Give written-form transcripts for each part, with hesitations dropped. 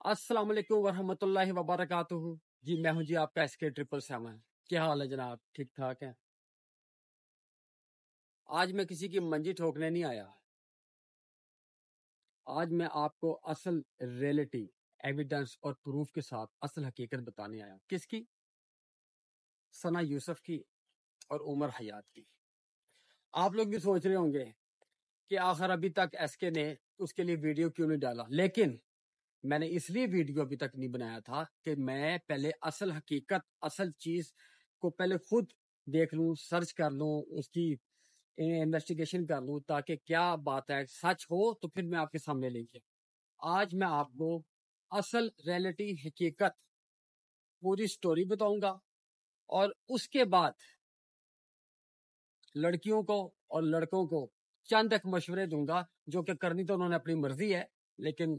السلام علیکم ورحمۃ اللہ وبرکاتہ. جی میں ہوں جی آپ کا SK777. کیا حال ہے جناب؟ ٹھیک ٹھاک ہے؟ آج میں کسی کی منجی ٹھوکنے نہیں آیا. آج میں آپ کو اصل ریئلٹی، ایویڈنس اور پروف کے ساتھ اصل حقیقت بتانے آیا. کس کی؟ ثنا یوسف کی اور عمر حیات کی. آپ لوگ بھی سوچ رہے ہوں گے کہ آخر ابھی تک SK نے اس کے لیے ویڈیو کیوں نہیں ڈالا. لیکن میں نے اس لیے ویڈیو ابھی تک نہیں بنایا تھا کہ میں پہلے اصل حقیقت، اصل چیز کو پہلے خود دیکھ لوں، سرچ کر لوں، اس کی انویسٹیگیشن کر لوں، تاکہ کیا بات ہے سچ ہو تو پھر میں آپ کے سامنے لے کے آج میں آپ کو اصل ریئلٹی، حقیقت، پوری سٹوری بتاؤں گا. اور اس کے بعد لڑکیوں کو اور لڑکوں کو چند ایک مشورے دوں گا، جو کہ کرنی تو انہوں نے اپنی مرضی ہے، لیکن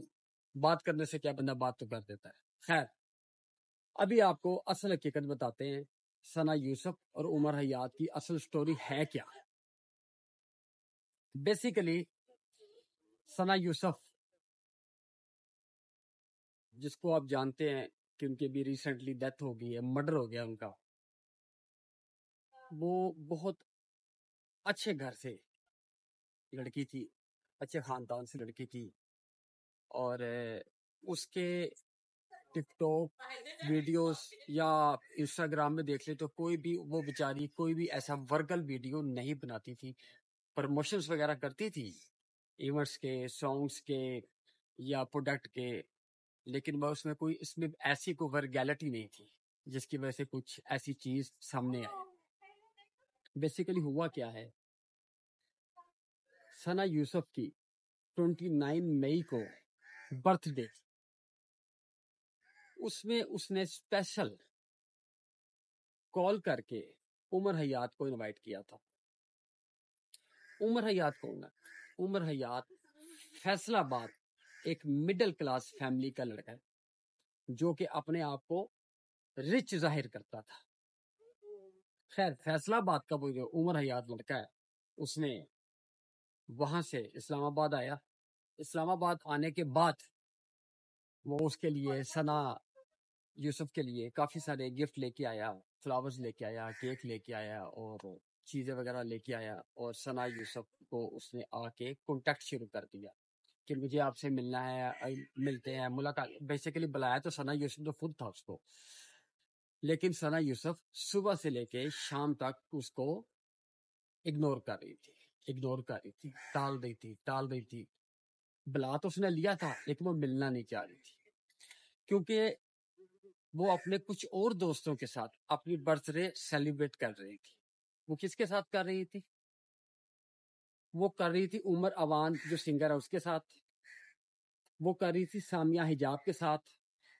بات کرنے سے کیا بندہ بات تو کر دیتا ہے. خیر، ابھی آپ کو اصل حقیقت بتاتے ہیں. ثنا یوسف اور عمر حیات کی اصل سٹوری ہے کیا؟ بیسیکلی ثنا یوسف، جس کو آپ جانتے ہیں کہ ان کی بھی ریسنٹلی ڈیتھ ہو گئی ہے، مرڈر ہو گیا ان کا، وہ بہت اچھے گھر سے لڑکی تھی، اچھے خاندان سے لڑکی تھی. اور اس کے ٹک ٹاک ویڈیوز یا انسٹاگرام میں دیکھ لے تو کوئی بھی وہ بیچاری کوئی بھی ایسا ورگل ویڈیو نہیں بناتی تھی. پروموشنز وغیرہ کرتی تھی ایونٹس کے، سانگز کے یا پروڈکٹ کے، لیکن وہ اس میں ایسی کوئی ورگیلٹی نہیں تھی جس کی وجہ سے کچھ ایسی چیز سامنے آئے. بیسیکلی ہوا کیا ہے، ثنا یوسف کی 29 مئی کو برتھ ڈے، اس میں اس نے اسپیشل کال کر کے عمر حیات کو انوائٹ کیا تھا. عمر حیات کون ہے؟ عمر حیات فیصل آباد ایک مڈل کلاس فیملی کا لڑکا ہے، جو کہ اپنے آپ کو رچ ظاہر کرتا تھا. خیر، فیصل آباد کا وہ جو عمر حیات لڑکا ہے، اس نے وہاں سے اسلام آباد آیا. اسلام آباد آنے کے بعد وہ اس کے لیے، ثنا یوسف کے لیے کافی سارے گفٹ لے کے آیا، فلاورز لے کے آیا، کیک لے کے آیا اور چیزیں وغیرہ لے کے آیا. اور ثنا یوسف کو اس نے آ کے کانٹیکٹ شروع کر دیا کہ مجھے آپ سے ملنا ہے، ملتے ہیں، ملاقات. بیسیکلی بلایا تو ثنا یوسف تو خود تھا اس کو، لیکن ثنا یوسف صبح سے لے کے شام تک اس کو اگنور کر رہی تھی، ٹال رہی تھی. بلا تو اس نے لیا تھا لیکن وہ ملنا نہیں چاہ رہی تھی، کیونکہ وہ اپنے کچھ اور دوستوں کے ساتھ اپنی برتھ ڈے سیلیبریٹ کر رہی تھی. وہ کس کے ساتھ کر رہی تھی؟ وہ کر رہی تھی عمر اوان جو سنگر ہے اس کے ساتھ، وہ کر رہی تھی سامیہ حجاب کے ساتھ،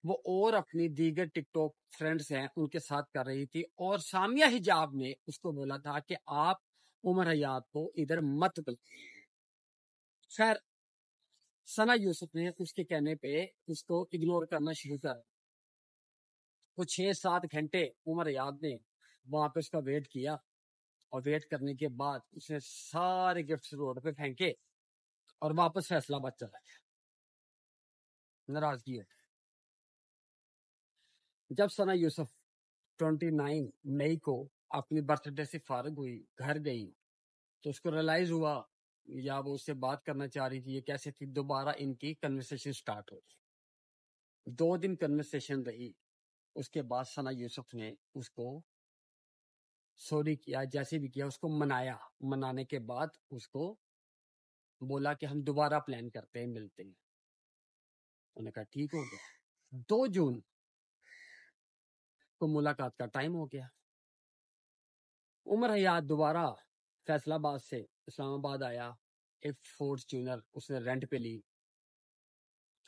وہ اور اپنی دیگر ٹک ٹاک فرینڈز ہیں ان کے ساتھ کر رہی تھی. اور سامیہ حجاب نے اس کو بولا تھا کہ آپ عمر حیات کو ادھر مت بلائیے. خیر، ثنا یوسف نے اس کے کہنے پہ اس کو اگنور کرنا شروع کر. وہ 6-7 گھنٹے عمر حیات نے وہاں پہ اس کا ویٹ کیا، اور ویٹ کرنے کے بعد اس نے سارے گفٹس روڈ پہ پھینکے اور واپس فیصلہ آباد چلا گیا. ناراضگی ہو. جب ثنا یوسف 29 مئی کو اپنی برتھ ڈے سے فارغ ہوئی، گھر گئی، تو اس کو ریلائز ہوا، یا وہ اس سے بات کرنا چاہ رہی تھی، یہ کیسے تھی، دوبارہ ان کی کنورسیشن سٹارٹ ہو گئی. 2 دن کنورسیشن رہی. اس کے بعد ثنا یوسف نے اس کو سوری کیا، جیسے بھی کیا، اس کو منایا. منانے کے بعد اس کو بولا کہ ہم دوبارہ پلان کرتے ہیں، ملتے ہیں. انہوں نے کہا ٹھیک ہو گیا. 2 جون کو ملاقات کا ٹائم ہو گیا. عمر حیات دوبارہ فیصل آباد سے اسلام آباد آیا. ایک فورچونر اس نے رینٹ پہ لی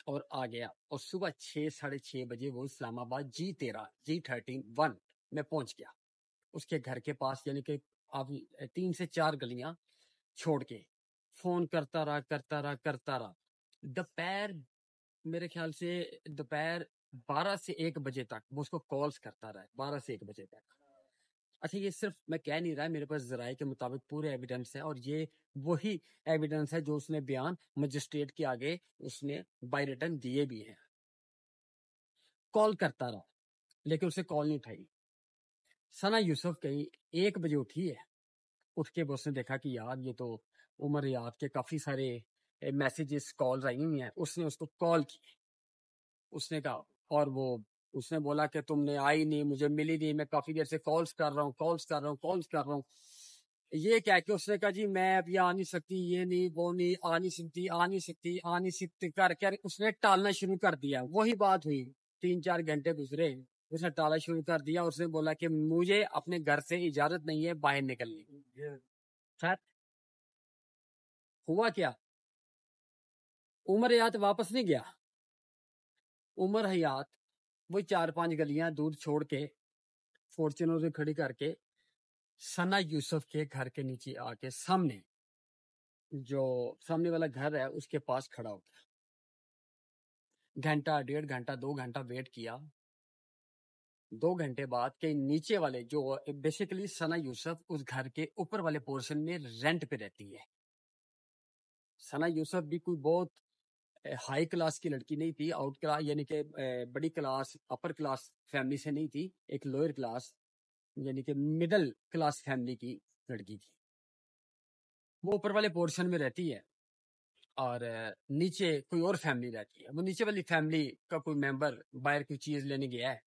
اور آ گیا. اور صبح 6-6:30 بجے وہ اسلام آباد G13 میں پہنچ گیا. اس کے گھر کے پاس، یعنی کہ آپ 3 سے 4 گلیاں چھوڑ کے. فون کرتا رہا. دوپہر، میرے خیال سے دوپہر 12 سے 1 بجے تک وہ اس کو کالز کرتا رہا. 12 سے 1 بجے تک. اچھا، یہ صرف میں کہہ نہیں رہا، میرے پاس ذرائع کے مطابق پورے ایویڈنس ہے، اور یہ وہی ایویڈنس ہے جو اس نے بیان مجسٹریٹ کے آگے اس نے بائی ریٹن دیے بھی ہیں. کال کرتا رہا لیکن اسے کال نہیں اٹھائی. ثنا یوسف کہیں 1 بجے اٹھی ہے. اٹھ کے اس نے دیکھا کہ یار یہ تو عمر ریاض کے کافی سارے میسیجز کالز آئی ہوئی ہیں. اس نے اس کو کال کی. اس نے کہا اور وہ اس نے بولا کہ تم نے آئی نہیں, مجھے ملی نہیں, میں کافی دیر سے کالز کر رہا ہوں. یہ کہہ کے اس نے کہا جی میں اب یہ آ نہیں سکتی, یہ نہیں وہ نہیں, آ نہیں سکتی کر کے اس نے ٹالنا شروع کر دیا. وہی بات ہوئی, 3-4 گھنٹے گزرے, اس نے ٹالنا شروع کر دیا. اس نے بولا کہ مجھے اپنے گھر سے اجازت نہیں ہے باہر نکلنے کی. خیر ہوا کیا, عمر حیات واپس نہیں گیا. عمر حیات وہ 4-5 گلیاں دور چھوڑ کے فارچونر سے کھڑی کر کے ثنا یوسف کے گھر کے نیچے آ کے سامنے جو سامنے والا گھر ہے اس کے پاس کھڑا ہو گیا. گھنٹہ 1.5 گھنٹہ 2 گھنٹہ ویٹ کیا. 2 گھنٹے بعد کہ نیچے والے جو بیسیکلی ثنا یوسف اس گھر کے اوپر والے پورشن میں رینٹ پہ رہتی ہے. ثنا یوسف بھی کوئی بہت ہائی کلاس کی لڑکی نہیں تھی, آؤٹ کلاس یعنی کہ بڑی کلاس اپر کلاس فیملی سے نہیں تھی, ایک لوئر کلاس یعنی کہ مڈل کلاس فیملی کی لڑکی تھی. وہ اوپر والے پورشن میں رہتی ہے اور نیچے کوئی اور فیملی رہتی ہے. وہ نیچے والی فیملی کا کوئی ممبر باہر کوئی چیز لینے گیا ہے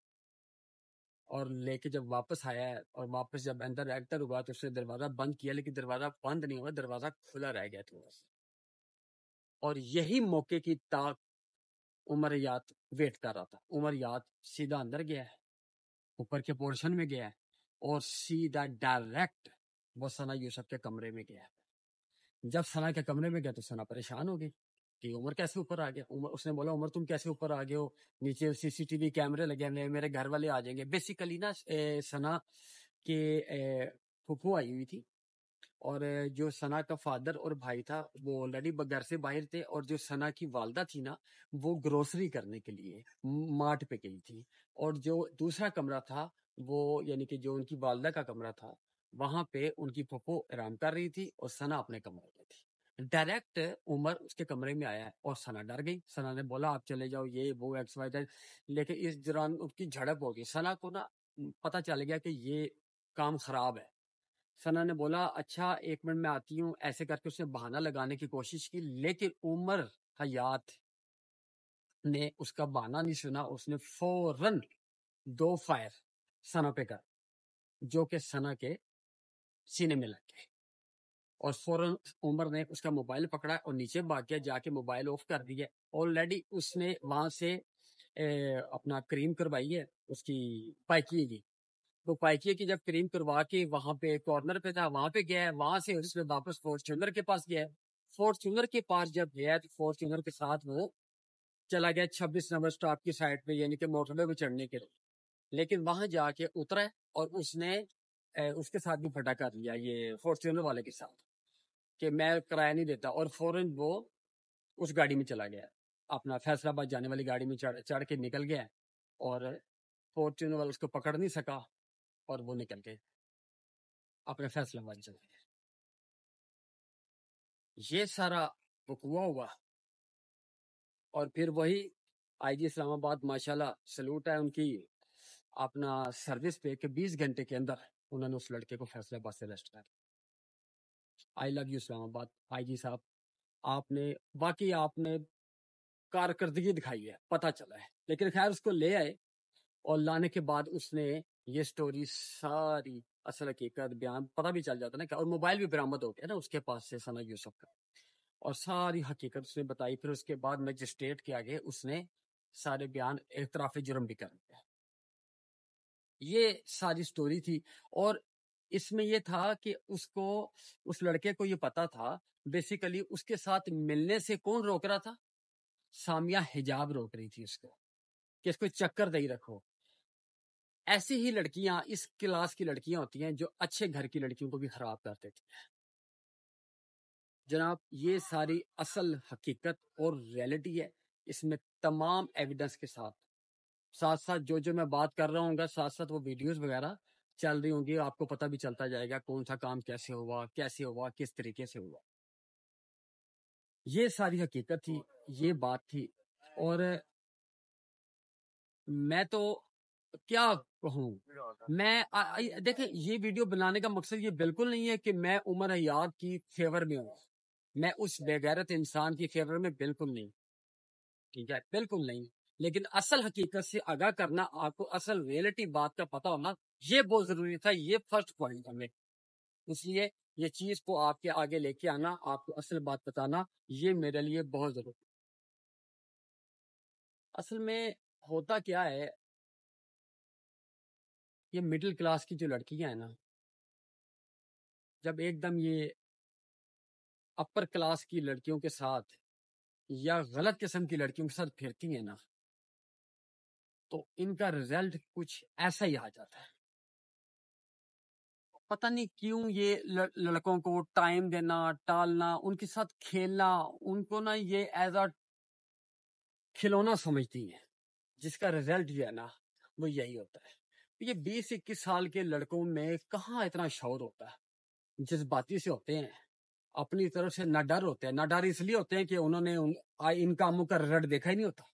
اور لے کے جب واپس آیا ہے اور واپس جب اندر ایکٹر ہوا تو اس نے دروازہ بند کیا, لیکن دروازہ بند نہیں ہوا, دروازہ کھلا رہ گیا تھوڑا سا. اور یہی موقع کی تاک عمر یاد ویٹ کر رہا تھا. عمر یاد سیدھا اندر گیا ہے, اوپر کے پورشن میں گیا ہے اور سیدھا ڈائریکٹ وہ ثنا یوسف کے کمرے میں گیا ہے. جب ثنا کے کمرے میں گیا تو ثنا پریشان ہو گئی کہ عمر کیسے اوپر آ گیا. اس نے بولا عمر تم کیسے اوپر آ گئے ہو, نیچے سی سی ٹی وی کیمرے لگے ہوئے, میرے گھر والے آ جائیں گے. بیسیکلی نا ثنا کے پھپھو آئی ہوئی تھی اور جو ثنا کا فادر اور بھائی تھا وہ آلریڈی گھر سے باہر تھے, اور جو ثنا کی والدہ تھی نا وہ گروسری کرنے کے لیے مارٹ پہ گئی تھی. اور جو دوسرا کمرہ تھا وہ یعنی کہ جو ان کی والدہ کا کمرہ تھا وہاں پہ ان کی پھپھو آرام کر رہی تھی اور ثنا اپنے کمرے میں تھی. ڈائریکٹ عمر اس کے کمرے میں آیا اور ثنا ڈر گئی. ثنا نے بولا آپ چلے جاؤ, یہ وہ ایکس وائی زیڈ. لیکن اس دوران ان کی جھڑپ ہو گئی. ثنا کو نا پتہ چل گیا کہ یہ کام خراب ہے. ثنا نے بولا اچھا 1 منٹ میں آتی ہوں, ایسے کر کے اس نے بہانہ لگانے کی کوشش کی, لیکن عمر حیات نے اس کا بہانہ نہیں سنا. اس نے فوراً 2 فائر ثنا پہ کر جو کہ ثنا کے سینے میں لگ گئے, اور فوراً عمر نے اس کا موبائل پکڑا اور نیچے بھاگ گیا, جا کے موبائل آف کر دیا. آلریڈی اس نے وہاں سے اپنا کریم کروائی ہے اس کی پائکیے کی. تو پائکیے کی جب کریم کروا کے وہاں پہ کارنر پہ تھا وہاں پہ گیا ہے, وہاں سے اس میں واپس فارچونر کے پاس گیا ہے. فارچونر کے پاس جب گیا تو فارچونر کے ساتھ وہ چلا گیا 26 نمبر سٹاپ کی سائڈ پہ یعنی کہ موٹر وے پہ چڑھنے کے لیے. لیکن وہاں جا کے اترا اور اس نے اس کے ساتھ بھی پھٹا کر لیا یہ فارچونر والے کے ساتھ کہ میں کرایہ نہیں دیتا, اور فوراً وہ اس گاڑی میں چلا گیا, اپنا فیصل آباد جانے والی گاڑی میں چڑھ کے نکل گیا, اور فارچونر والا اس کو پکڑ نہیں سکا اور وہ نکل کے اپنے فیصل آباد چل گئے. یہ سارا وقوع ہوا. اور پھر وہی آئی جی اسلام آباد ماشاءاللہ سلوٹ ہے ان کی اپنا سروس پہ کہ 20 گھنٹے کے اندر انہوں نے اس لڑکے کو فیصل آباد سے اریسٹ کر. آئی لو یو اسلام آباد آئی جی صاحب, آپ نے واقعی آپ نے کارکردگی دکھائی ہے, پتہ چلا ہے. لیکن خیر اس کو لے آئے اور لانے کے بعد اس نے یہ سٹوری ساری اصل حقیقت بیان پتہ بھی چل جاتا نا کہ, اور موبائل بھی برآمد ہو گیا نا اس کے پاس سے ثنا یوسف کا, اور ساری حقیقت اس نے بتائی. پھر اس کے بعد مجسٹریٹ کے آگے اس نے سارے بیان اعتراف جرم بھی کر دیا. یہ ساری سٹوری تھی. اور اس میں یہ تھا کہ اس کو اس لڑکے کو یہ پتا تھا بیسیکلی اس کے ساتھ ملنے سے کون روک رہا تھا, سامیہ حجاب روک رہی تھی اس کو کہ اس کو چکر دے رکھو. ایسی ہی لڑکیاں اس کلاس کی لڑکیاں ہوتی ہیں جو اچھے گھر کی لڑکیوں کو بھی خراب کر دیتی ہیں. جناب یہ ساری اصل حقیقت اور ریئلٹی ہے, اس میں تمام ایویڈنس کے ساتھ ساتھ ساتھ جو میں بات کر رہا ہوں گا ساتھ ساتھ وہ ویڈیوز وغیرہ چل رہی ہوں گی, آپ کو پتہ بھی چلتا جائے گا کون سا کام کیسے ہوا کس طریقے سے ہوا. یہ ساری حقیقت تھی, یہ بات تھی. اور میں تو کیا کہوں، میں دیکھیں یہ ویڈیو بنانے کا مقصد یہ بالکل نہیں ہے کہ میں عمر حیات کی فیور میں ہوں، میں اس بے غیرت انسان کی فیور میں بالکل نہیں، ٹھیک ہے، بالکل نہیں، لیکن اصل حقیقت سے آگاہ کرنا، آپ کو اصل ریئلٹی بات کا پتہ ہونا، یہ بہت ضروری تھا، یہ فرسٹ پوائنٹ ہمیں، اس لیے یہ چیز کو آپ کے آگے لے کے آنا، آپ کو اصل بات بتانا، یہ میرے لیے بہت ضروری۔ اصل میں ہوتا کیا ہے، یہ مڈل کلاس کی جو لڑکیاں ہیں نا، جب ایک دم یہ اپر کلاس کی لڑکیوں کے ساتھ یا غلط قسم کی لڑکیوں کے ساتھ پھرتی ہیں نا، تو ان کا رزلٹ کچھ ایسا ہی آ جاتا ہے۔ پتہ نہیں کیوں یہ لڑکوں کو ٹائم دینا، ٹالنا، ان کے ساتھ کھیلنا، ان کو نا یہ ایز اے کھلونا سمجھتی ہیں، جس کا رزلٹ جو ہے نا وہ یہی ہوتا ہے۔ یہ 20-21 سال کے لڑکوں میں کہاں اتنا شعور ہوتا ہے، جذباتی سے ہوتے ہیں، اپنی طرف سے نہ ڈر ہوتے ہیں، نہ ڈر اس لیے ہوتے ہیں کہ انہوں نے ان کاموں کا رزلٹ دیکھا ہی نہیں ہوتا،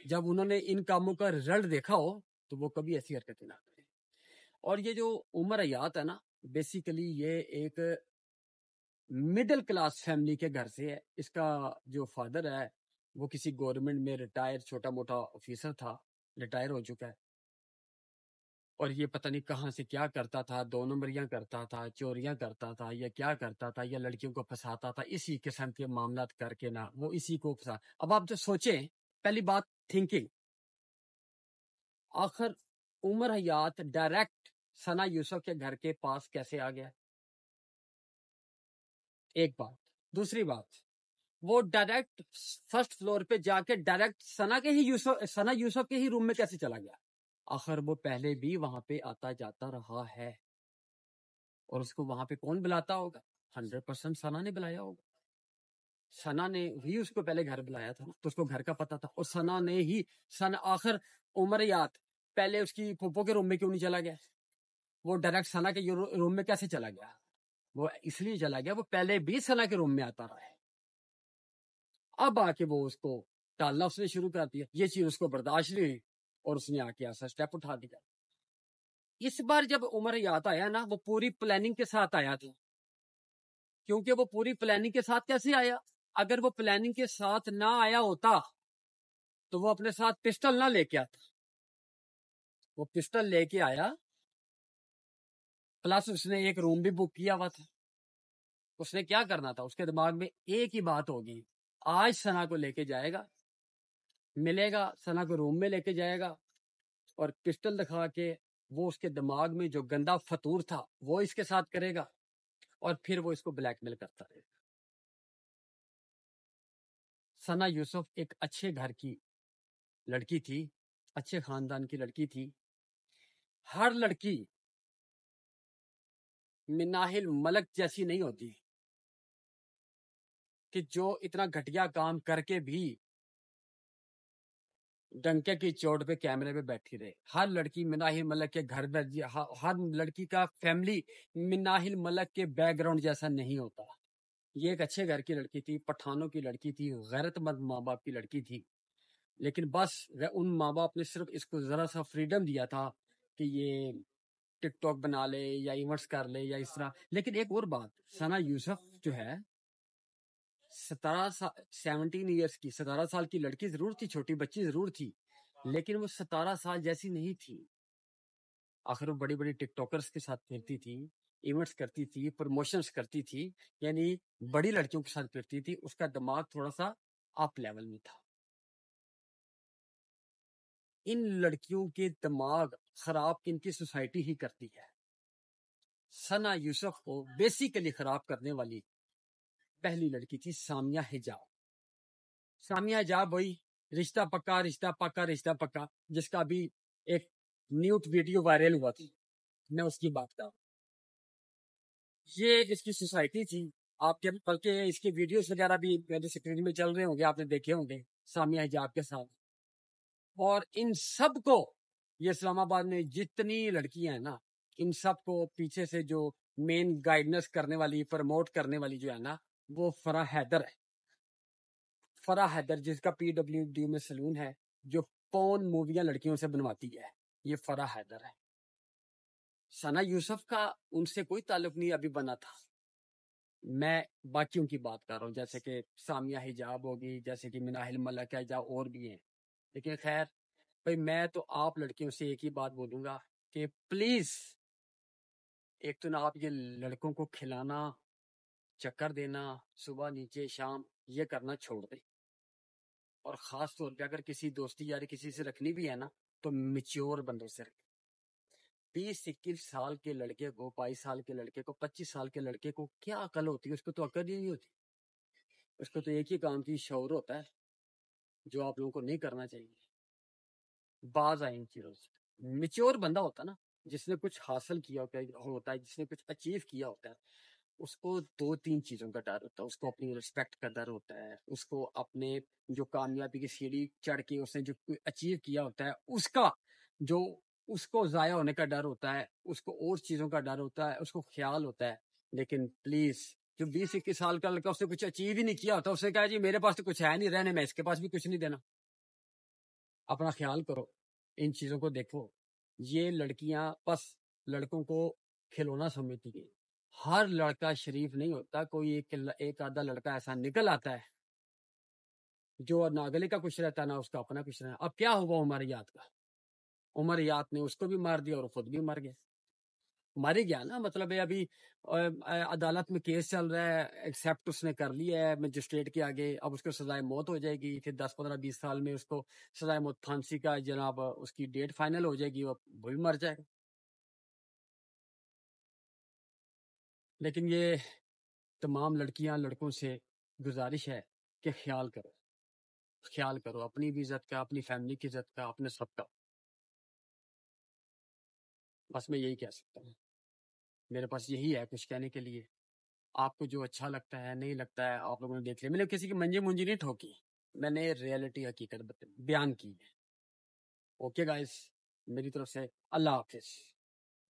جب انہوں نے ان کاموں کا رزلٹ دیکھا ہو تو وہ کبھی ایسی حرکتیں نہ کریں۔ اور یہ جو عمر حیات ہے نا، بیسیکلی یہ ایک مڈل کلاس فیملی کے گھر سے ہے۔ اس کا جو فادر ہے وہ کسی گورنمنٹ میں ریٹائر چھوٹا موٹا آفیسر تھا، ریٹائر ہو چکا ہے، اور یہ پتہ نہیں کہاں سے کیا کرتا تھا، 2 نمبریاں کرتا تھا، چوریاں کرتا تھا، یا کیا کرتا تھا، یا لڑکیوں کو پھنساتا تھا، اسی قسم کے معاملات کر کے نا وہ اسی کو پھنسا۔ اب آپ جو سوچیں، پہلی بات تھنکنگ، آخر عمر حیات ڈائریکٹ ثنا یوسف کے گھر کے پاس کیسے آ گیا؟ ایک بات۔ دوسری بات، وہ ڈائریکٹ فرسٹ فلور پہ جا کے ڈائریکٹ ثنا یوسف کے ہی روم میں کیسے چلا گیا؟ آخر وہ پہلے بھی وہاں پہ آتا جاتا رہا ہے، اور اس کو وہاں پہ کون بلاتا ہوگا؟ 100% ثنا نے بلایا ہوگا، ثنا نے ہی اس کو پہلے گھر بلایا تھا، تو اس کو گھر کا پتا تھا، اور ثنا نے ہی آخر عمر حیات پہلے اس کی پھوپھو کے روم میں کیوں نہیں چلا گیا؟ وہ ڈائریکٹ ثنا کے روم میں کیسے چلا گیا؟ وہ اس لیے چلا گیا، وہ پہلے بھی ثنا کے روم میں آتا رہا ہے، اب آ کے وہ اس کو ٹالنا اس نے شروع کر دیا، یہ چیز اس کو برداشت نہیں ہوئی، اور اس نے آ کے ایسا اسٹیپ اٹھا دیا۔ اس بار جب عمر حیات آیا نا، وہ پوری پلاننگ کے ساتھ آیا تھا، کیونکہ وہ پوری پلاننگ کے ساتھ کیسے آیا؟ اگر وہ پلاننگ کے ساتھ نہ آیا ہوتا تو وہ اپنے ساتھ پسٹل نہ لے کے آتا، وہ پسٹل لے کے آیا، پلس اس نے ایک روم بھی بک کیا ہوا تھا۔ اس نے کیا کرنا تھا؟ اس کے دماغ میں ایک ہی بات ہوگی، آج ثنا کو لے کے جائے گا، ملے گا، ثنا کو روم میں لے کے جائے گا، اور پسٹل دکھا کے وہ اس کے دماغ میں جو گندا فطور تھا وہ اس کے ساتھ کرے گا، اور پھر وہ اس کو بلیک میل کرتا رہے گا۔ ثنا یوسف ایک اچھے گھر کی لڑکی تھی، اچھے خاندان کی لڑکی تھی۔ ہر لڑکی مناہل ملک جیسی نہیں ہوتی کہ جو اتنا گھٹیا کام کر کے بھی ڈنکے کی چوٹ پہ کیمرے پہ بیٹھی رہے۔ ہر لڑکی مناہل ملک کے گھر میں، ہر لڑکی کا فیملی مناہل ملک کے بیک گراؤنڈ جیسا نہیں ہوتا۔ یہ ایک اچھے گھر کی لڑکی تھی، پٹھانوں کی لڑکی تھی، غیرت مند ماں باپ کی لڑکی تھی، لیکن بس ان ماں باپ نے صرف اس کو ذرا سا فریڈم دیا تھا کہ یہ ٹک ٹاک بنا لے یا ایونٹس کر لے یا اس طرح۔ لیکن ایک اور بات، ثنا یوسف جو ہے 17 ایئرس کی، 17 سال کی لڑکی ضرور تھی، چھوٹی بچی ضرور تھی، لیکن وہ 17 سال جیسی نہیں تھی۔ آخر وہ بڑی بڑی ٹک ٹاکرز کے ساتھ پھرتی تھی، ایونٹس کرتی تھی، پروموشنز کرتی تھی، یعنی بڑی لڑکیوں کے ساتھ پھرتی تھی، اس کا دماغ تھوڑا سا اپ لیول میں تھا۔ ان لڑکیوں کے دماغ خراب ان کی سوسائٹی ہی کرتی ہے۔ ثنا یوسف کو بیسیکلی خراب کرنے والی پہلی لڑکی تھی سامیہ حجاب۔ سامیہ حجاب وہی رشتہ پکا رشتہ پکا رشتہ پکا، جس کا بھی ایک نیوٹ ویڈیو وائرل ہوا تھی، میں اس کی بات کر رہا ہوں۔ یہ اس کی سوسائٹی تھی، آپ کے بلکہ اس کی ویڈیوز وغیرہ بھی میرے اسکرین میں چل رہے ہوں گے، آپ نے دیکھے ہوں گے سامیہ حجاب کے ساتھ۔ اور ان سب کو، یہ اسلام آباد میں جتنی لڑکیاں ہیں نا، ان سب کو پیچھے سے جو مین گائیڈنس کرنے والی، پروموٹ کرنے والی جو ہے نا، وہ فرح حیدر ہے۔ فرح حیدر، جس کا PWD میں سلون ہے، جو پون موویاں لڑکیوں سے بنواتی ہے، یہ فرح حیدر ہے۔ ثنا یوسف کا ان سے کوئی تعلق نہیں ابھی بنا تھا، میں باقیوں کی بات کر رہا ہوں، جیسے کہ سامیہ حجاب ہوگی، جیسے کہ مناہل ملک ہے، جا اور بھی ہیں۔ لیکن خیر بھائی، میں تو آپ لڑکیوں سے ایک ہی بات بولوں گا کہ پلیز ایک تو نہ آپ یہ لڑکوں کو کھلانا، چکر دینا صبح نیچے شام، یہ کرنا چھوڑ دیں، اور خاص طور پہ اگر کسی دوستی یاری کسی سے رکھنی بھی ہے نا تو میچور بندوں سے رکھیں۔ 20-21 سال کے لڑکے کو، 22 سال کے لڑکے کو، 25 سال کے لڑکے کو کیا عقل ہوتی ہے؟ اس کو تو عقل ہی نہیں ہوتی، اس کو تو ایک ہی کام کی شعور ہوتا ہے جو آپ لوگوں کو نہیں کرنا چاہیے۔ باز آئیں ان چیزوں سے۔ میچور بندہ ہوتا نا، جس نے کچھ حاصل کیا ہوتا ہے، جس نے کچھ اچیو کیا ہوتا ہے، اس کو 2-3 چیزوں کا ڈر ہوتا ہے۔ اس کو اپنی رسپیکٹ کا ڈر ہوتا ہے، اس کو اپنے جو کامیابی کی سیڑھی چڑھ کے اس نے جو اچیو کیا ہوتا ہے اس کا جو اس کو ضائع ہونے کا ڈر ہوتا ہے، اس کو اور چیزوں کا ڈر ہوتا ہے، اس کو خیال ہوتا ہے۔ لیکن پلیز جو 20-21 سال کا لڑکا، اس نے کچھ اچیو ہی نہیں کیا ہوتا، اس نے کہا جی میرے پاس تو کچھ ہے نہیں رہنے میں، اس کے پاس بھی کچھ نہیں دینا۔ اپنا خیال کرو، ان چیزوں کو دیکھو۔ یہ لڑکیاں بس لڑکوں کو کھلونا سمجھتی ہیں۔ ہر لڑکا شریف نہیں ہوتا، کوئی ایک آدھا لڑکا ایسا نکل آتا ہے جو نہ اگلے کا کچھ رہتا ہے نہ اس کا اپنا کچھ رہتا ہے۔ اب کیا ہوا عمر یاد کا؟ عمر یاد نے اس کو بھی مار دیا اور خود بھی مر گیا، مر ہی گیا نا۔ مطلب ہے ابھی عدالت میں کیس چل رہا ہے، ایکسیپٹ اس نے کر لیا ہے مجسٹریٹ کے آگے، اب اس کو سزائے موت ہو جائے گی، پھر 10-15-20 سال میں اس کو سزائے موت پھانسی کا جناب اس کی ڈیٹ فائنل ہو جائے گی، وہ بھی مر جائے گا۔ لیکن یہ تمام لڑکیاں لڑکوں سے گزارش ہے کہ خیال کرو، خیال کرو اپنی بھی عزت کا، اپنی فیملی کی عزت کا، اپنے سب کا۔ بس میں یہی کہہ سکتا ہوں، میرے پاس یہی ہے کچھ کہنے کے لیے۔ آپ کو جو اچھا لگتا ہے نہیں لگتا ہے آپ لوگوں نے دیکھ لیا، میں نے کسی کی منجی منجی نہیں ٹھوکی، میں نے ریئلٹی حقیقت بیان کی ہے۔ اوکے گائز، میری طرف سے اللہ حافظ۔